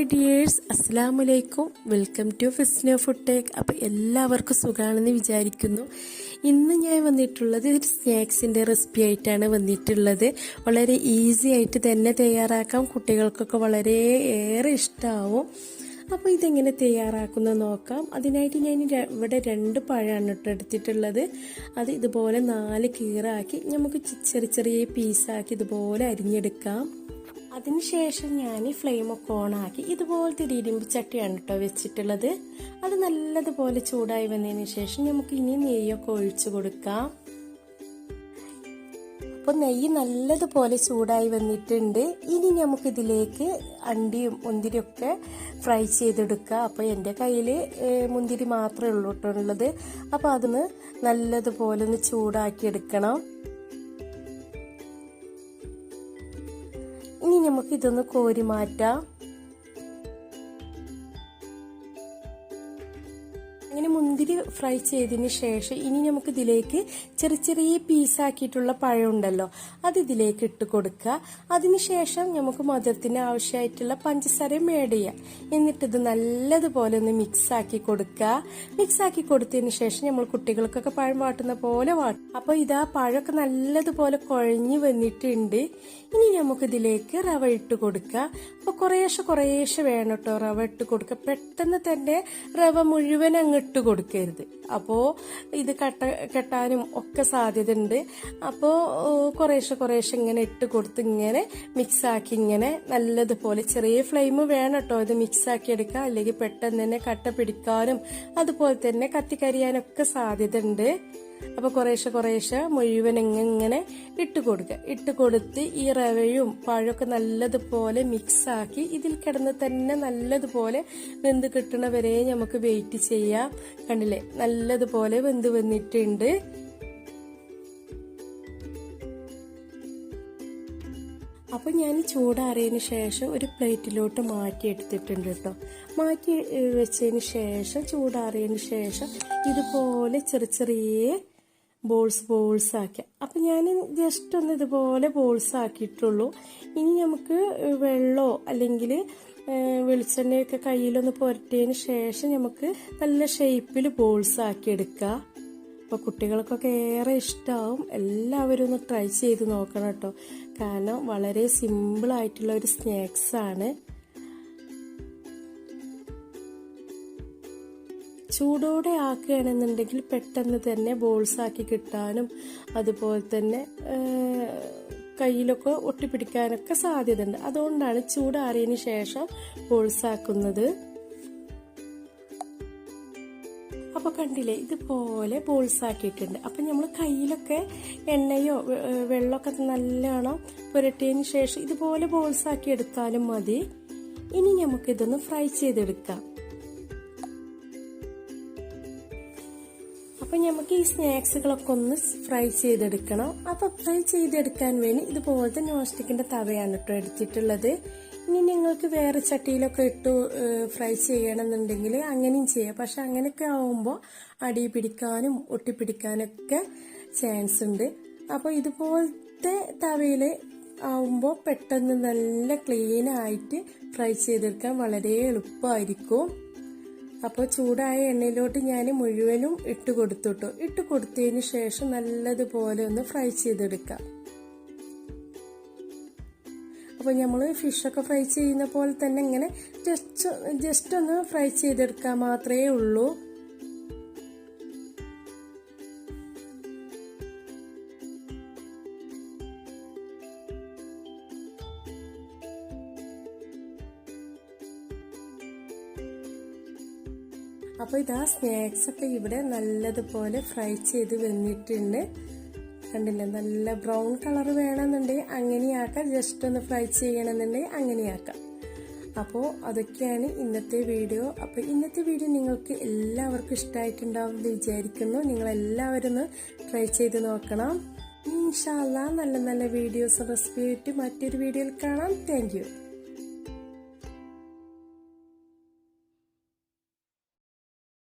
Hi dears, അസ്സലാമു അലൈക്കും. Welcome to ഫിസ്നോ ഫുഡ് ടേക്ക്. അപ്പോൾ എല്ലാവർക്കും സുഖമാണെന്ന് വിചാരിക്കുന്നു. ഇന്ന് ഞാൻ വന്നിട്ടുള്ളത് ഒരു സ്നാക്സിൻ്റെ റെസിപ്പി ആയിട്ടാണ് വന്നിട്ടുള്ളത്. വളരെ ഈസി ആയിട്ട് തന്നെ തയ്യാറാക്കാം, കുട്ടികൾക്കൊക്കെ വളരെ ഏറെ ഇഷ്ടമാവും. അപ്പോൾ ഇതെങ്ങനെ തയ്യാറാക്കുന്നത് നോക്കാം. അതിനായിട്ട് ഞാൻ ഇവിടെ 2 പഴമാണ് എടുത്തിട്ടുള്ളത്. അത് ഇതുപോലെ 4 കീറാക്കി നമുക്ക് ചെറിയ പീസാക്കി ഇതുപോലെ അരിഞ്ഞെടുക്കാം. അതിനുശേഷം ഞാൻ ഫ്ലെയിമൊക്കെ ഓണാക്കി ഇതുപോലത്തെ ഒരു ഇരുമ്പ് ചട്ടിയാണ് വെച്ചിട്ടുള്ളത്. അത് നല്ലതുപോലെ ചൂടായി വന്നതിന് ശേഷം നമുക്ക് ഇനി നെയ്യൊക്കെ ഒഴിച്ചു കൊടുക്കാം. അപ്പോൾ നെയ്യ് നല്ലതുപോലെ ചൂടായി വന്നിട്ടുണ്ട്. ഇനി നമുക്കിതിലേക്ക് അണ്ടിയും മുന്തിരിയൊക്കെ ഫ്രൈ ചെയ്തെടുക്കുക. അപ്പോൾ എൻ്റെ കയ്യിൽ മുന്തിരി മാത്രമേ ഉള്ളത്. അപ്പോൾ അതൊന്ന് നല്ലതുപോലെ ഒന്ന് ചൂടാക്കി എടുക്കണം. ഇനി നമുക്ക് ഇതൊന്ന് കോരി മാറ്റാം. അങ്ങനെ മുന്തിരി ഫ്രൈ ചെയ്തതിന് ശേഷം ഇനി നമുക്ക് ഇതിലേക്ക് ചെറിയ പീസാക്കിയിട്ടുള്ള പഴം ഉണ്ടല്ലോ, അത് ഇതിലേക്ക് ഇട്ട് കൊടുക്കുക. അതിനുശേഷം നമുക്ക് മധുരത്തിന് ആവശ്യമായിട്ടുള്ള പഞ്ചസാരയും ആഡ് ചെയ്യാം. എന്നിട്ടിത് നല്ലതുപോലെ ഒന്ന് മിക്സാക്കി കൊടുക്കുക. മിക്സാക്കി കൊടുത്തതിന് ശേഷം നമ്മൾ കുട്ടികൾക്കൊക്കെ പഴം വാട്ടുന്ന പോലെ വാട്ടും. അപ്പോൾ ഇതാ പഴമൊക്കെ നല്ലതുപോലെ കുഴഞ്ഞു വന്നിട്ടുണ്ട്. ഇനി നമുക്കിതിലേക്ക് റവ ഇട്ട് കൊടുക്കുക. അപ്പോൾ കുറേശ്ശെ വേണം കേട്ടോ റവ ഇട്ട് കൊടുക്കുക. പെട്ടെന്ന് തന്നെ റവ മുഴുവൻ അങ്ങ് ഇട്ട് കൊടുക്കരുത്. അപ്പോൾ ഇത് കെട്ടാനും ഒക്കെ സാധ്യത ഉണ്ട്. അപ്പോൾ കുറേശ്ശെ ഇങ്ങനെ ഇട്ട് കൊടുത്ത് ഇങ്ങനെ മിക്സാക്കി ഇങ്ങനെ നല്ലതുപോലെ ചെറിയ ഫ്ലെയിം വേണം കേട്ടോ ഇത് മിക്സാക്കി എടുക്കുക. അല്ലെങ്കിൽ പെട്ടെന്ന് തന്നെ കട്ട പിടിക്കാനും അതുപോലെ തന്നെ കത്തിക്കരിയാനൊക്കെ സാധ്യത ഉണ്ട്. അപ്പോൾ കുറേശ്ശെ മുഴുവൻ ഇങ്ങനെ ഇട്ട് കൊടുക്കുക. ഇട്ട് കൊടുത്ത് ഈ റവയും പഴമൊക്കെ നല്ലതുപോലെ മിക്സാക്കി ഇതിൽ കിടന്ന് തന്നെ നല്ലതുപോലെ വെന്ത് കിട്ടണ വരെ നമുക്ക് വെയിറ്റ് ചെയ്യാം. കണ്ടില്ലേ, നല്ലതുപോലെ വെന്ത് വന്നിട്ടുണ്ട്. അപ്പോൾ ഞാൻ ചൂടാറിയതിന് ശേഷം ഒരു പ്ലേറ്റിലോട്ട് മാറ്റി എടുത്തിട്ടുണ്ട് കേട്ടോ. മാറ്റി വെച്ചതിന് ശേഷം ചൂടാറിയതിന് ശേഷം ഇതുപോലെ ചെറിയ ബോൾസ് ആക്കുക. അപ്പം ഞാൻ ജസ്റ്റ് ഒന്ന് ഇതുപോലെ ബോൾസ് ആക്കിയിട്ടുള്ളൂ. ഇനി നമുക്ക് വെള്ളമോ അല്ലെങ്കിൽ വെളിച്ചെണ്ണയൊക്കെ കയ്യിലൊന്ന് പുരട്ടിയതിന് ശേഷം നമുക്ക് നല്ല ഷേപ്പിൽ ബോൾസ് ആക്കി എടുക്കുക. അപ്പോൾ കുട്ടികൾക്കൊക്കെ ഏറെ ഇഷ്ടമാവും. എല്ലാവരും ഒന്ന് ട്രൈ ചെയ്ത് നോക്കണം കേട്ടോ. കാരണം വളരെ സിമ്പിളായിട്ടുള്ള ഒരു സ്നാക്സാണ്. ചൂടോടെ ആക്കുകയാണെന്നുണ്ടെങ്കിൽ പെട്ടെന്ന് തന്നെ ബോൾസ് ആക്കി കിട്ടാനും അതുപോലെ തന്നെ കയ്യിലൊക്കെ ഒട്ടിപ്പിടിക്കാനൊക്കെ സാധ്യതയുണ്ട്. അതുകൊണ്ടാണ് ചൂടാറിയതിന് ശേഷം ബോൾസ് ആക്കുന്നത്. അപ്പോൾ കണ്ടില്ലേ, ഇതുപോലെ ബോൾസ് ആക്കിയിട്ടുണ്ട്. അപ്പം നമ്മൾ കയ്യിലൊക്കെ എണ്ണയോ വെള്ളമൊക്കെ നല്ലോണം പുരട്ടിയതിന് ശേഷം ഇതുപോലെ ബോൾസ് ആക്കി എടുത്താലും മതി. ഇനി നമുക്കിതൊന്ന് ഫ്രൈ ചെയ്തെടുക്കാം. അപ്പം നമുക്ക് ഈ സ്നാക്സുകളൊക്കെ ഒന്ന് ഫ്രൈ ചെയ്തെടുക്കണം. അപ്പോൾ ഫ്രൈ ചെയ്തെടുക്കാൻ വേണ്ടി ഇതുപോലത്തെ നോൺ സ്റ്റിക്കിൻ്റെ തവയാണ് കേട്ടോ എടുത്തിട്ടുള്ളത്. ഇനി നിങ്ങൾക്ക് വേറെ ചട്ടിയിലൊക്കെ ഇട്ട് ഫ്രൈ ചെയ്യണമെന്നുണ്ടെങ്കിൽ അങ്ങനെയും ചെയ്യാം. പക്ഷെ അങ്ങനെയൊക്കെ ആവുമ്പോൾ അടി പിടിക്കാനും ഒട്ടിപ്പിടിക്കാനൊക്കെ ചാൻസ് ഉണ്ട്. അപ്പോൾ ഇതുപോലത്തെ തവയിൽ ആവുമ്പോൾ പെട്ടെന്ന് നല്ല ക്ലീൻ ആയിട്ട് ഫ്രൈ ചെയ്തെടുക്കാൻ വളരെ എളുപ്പമായിരിക്കും. അപ്പോൾ ചൂടായ എണ്ണയിലോട്ട് ഞാൻ മുഴുവനും ഇട്ട് കൊടുത്തതിന് ശേഷം നല്ലതുപോലെ ഒന്ന് ഫ്രൈ ചെയ്തെടുക്കാം. അപ്പോൾ നമ്മൾ ഫിഷൊക്കെ ഫ്രൈ ചെയ്യുന്ന പോലെ തന്നെ ഇങ്ങനെ ജസ്റ്റ് ഒന്ന് ഫ്രൈ ചെയ്തെടുക്കാൻ മാത്രമേ ഉള്ളൂ. അപ്പോൾ ഇതാ സ്നാക്സ് ഒക്കെ ഇവിടെ നല്ലതുപോലെ ഫ്രൈ ചെയ്ത് വന്നിട്ടുണ്ട്. കണ്ടില്ലേ, നല്ല ബ്രൗൺ കളർ വേണമെന്നുണ്ടെങ്കിൽ അങ്ങനെയാക്കാം. ജസ്റ്റ് ഒന്ന് ഫ്രൈ ചെയ്യണമെന്നുണ്ടെങ്കിൽ അങ്ങനെയാക്കാം. അപ്പോൾ അതൊക്കെയാണ് ഇന്നത്തെ വീഡിയോ. അപ്പോൾ ഇന്നത്തെ വീഡിയോ നിങ്ങൾക്ക് എല്ലാവർക്കും ഇഷ്ടമായിട്ടുണ്ടാവും എന്ന് വിചാരിക്കുന്നു. നിങ്ങളെല്ലാവരും ഒന്ന് ട്രൈ ചെയ്ത് നോക്കണം. ഇൻഷാ അല്ലാഹ് നല്ല വീഡിയോസ് റെസിപ്പി ആയിട്ട് മറ്റൊരു വീഡിയോയിൽ കാണാം. Thank you.